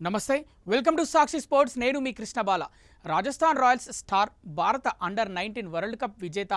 నమస్తే welcome to Sakshi sports నేను మీ కృష్ణబాల Rajasthan Royals star భారత అండర్-19 వరల్డ్ కప్ విజేత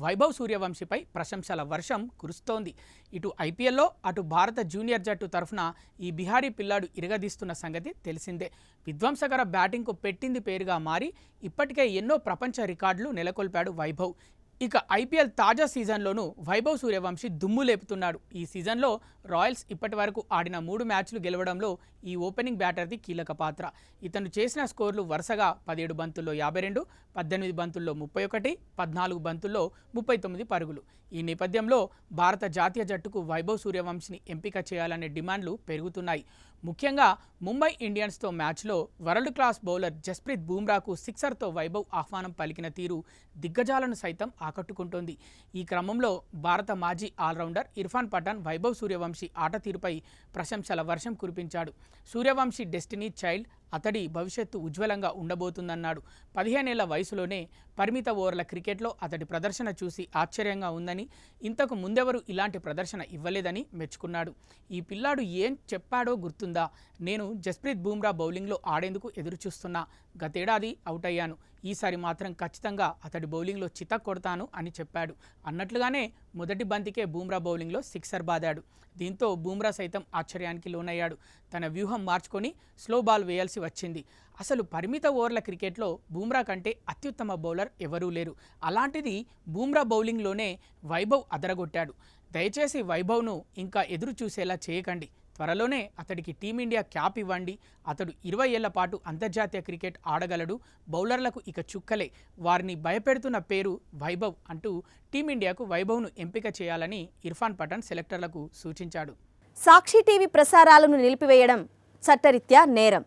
వైభవ్ సూర్యవంశీపై ప్రశంసల వర్షం కురుస్తోంది. ఇటు ఐపీఎల్లో అటు భారత జూనియర్ జట్టు తరఫున ఈ బిహారీ పిల్లాడు ఇరగదీస్తున్న సంగతి తెలిసిందే. విధ్వంసకర బ్యాటింగ్కు పెట్టింది పేరుగా మారి ఇప్పటికే ఎన్నో ప్రపంచ రికార్డులు నెలకొల్పాడు వైభవ్. ఇక ఐపీఎల్ తాజా సీజన్లోనూ వైభవ్ సూర్యవంశీ దుమ్ము లేపుతున్నాడు. ఈ సీజన్లో రాయల్స్ ఇప్పటి వరకు ఆడిన 3 మ్యాచ్లు గెలవడంలో ఈ ఓపెనింగ్ బ్యాటర్ది కీలక పాత్ర. ఇతను చేసిన స్కోర్లు వరుసగా 17 బంతుల్లో 52, 18 బంతుల్లో 31, 14 బంతుల్లో 39 పరుగులు. ఈ నేపథ్యంలో భారత జాతీయ జట్టుకు వైభవ్ సూర్యవంశీని ఎంపిక చేయాలనే డిమాండ్లు పెరుగుతున్నాయి. ముఖ్యంగా ముంబై ఇండియన్స్తో మ్యాచ్లో వరల్డ్ క్లాస్ బౌలర్ జస్ప్రీత్ బూమ్రాకు సిక్సర్తో వైభవ్ ఆహ్వానం పలికిన తీరు దిగ్గజాలను సైతం ఆకట్టుకుంటోంది. ఈ క్రమంలో భారత మాజీ ఆల్రౌండర్ ఇర్ఫాన్ పఠాన్ వైభవ్ సూర్యవంశీ ఆట తీరుపై ప్రశంసల వర్షం కురిపించాడు. సూర్యవంశీ డెస్టినీ చైల్డ్, అతడి భవిష్యత్తు ఉజ్వలంగా ఉండబోతుందన్నాడు. 15 ఏళ్ల వయసులోనే పరిమిత ఓవర్ల క్రికెట్లో అతడి ప్రదర్శన చూసి ఆశ్చర్యంగా ఉందని, ఇంతకు ముందెవరూ ఇలాంటి ప్రదర్శన ఇవ్వలేదని మెచ్చుకున్నాడు. ఈ పిల్లాడు ఏం చెప్పాడో గుర్తుందా? నేను జస్ప్రీత్ బూమ్రా బౌలింగ్లో ఆడేందుకు ఎదురుచూస్తున్నా. గతేడాది అవుట్ అయ్యాను. ఈసారి మాత్రం ఖచ్చితంగా అతడి బౌలింగ్లో చితక్ కొడతాను అని చెప్పాడు. అన్నట్లుగానే మొదటి బంతికే బూమ్రా బౌలింగ్లో సిక్సర్ బాదాడు. దీంతో బూమ్రా సైతం ఆశ్చర్యానికి లోనయ్యాడు. తన వ్యూహం మార్చుకొని స్లో బాల్ వేయాల్సి వచ్చింది. అసలు పరిమిత ఓవర్ల క్రికెట్లో బూమ్రా కంటే అత్యుత్తమ బౌలర్ ఎవరూ లేరు. అలాంటిది బూమ్రా బౌలింగ్లోనే వైభవ్ అదరగొట్టాడు. దయచేసి వైభవ్ను ఇంకా ఎదురు చూసేలా చేయకండి. త్వరలోనే అతడికి టీమిండియా క్యాప్ ఇవ్వండి. అతడు 20 ఏళ్ల పాటు అంతర్జాతీయ క్రికెట్ ఆడగలడు. బౌలర్లకు ఇక చుక్కలే. వారిని భయపెడుతున్న పేరు వైభవ్ అంటూ టీమిండియాకు వైభవ్ను ఎంపిక చేయాలని ఇర్ఫాన్ పఠాన్ సెలెక్టర్లకు సూచించాడు. సాక్షి టీవీ ప్రసారాలను నిలిపివేయడం చట్టరీత్యా నేరం.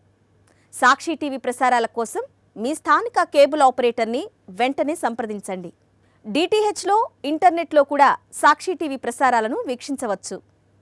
సాక్షి టీవీ ప్రసారాల కోసం మీ స్థానిక కేబుల్ ఆపరేటర్ని వెంటనే సంప్రదించండి. డిటిహెచ్లో, ఇంటర్నెట్లో కూడా సాక్షి టీవీ ప్రసారాలను వీక్షించవచ్చు.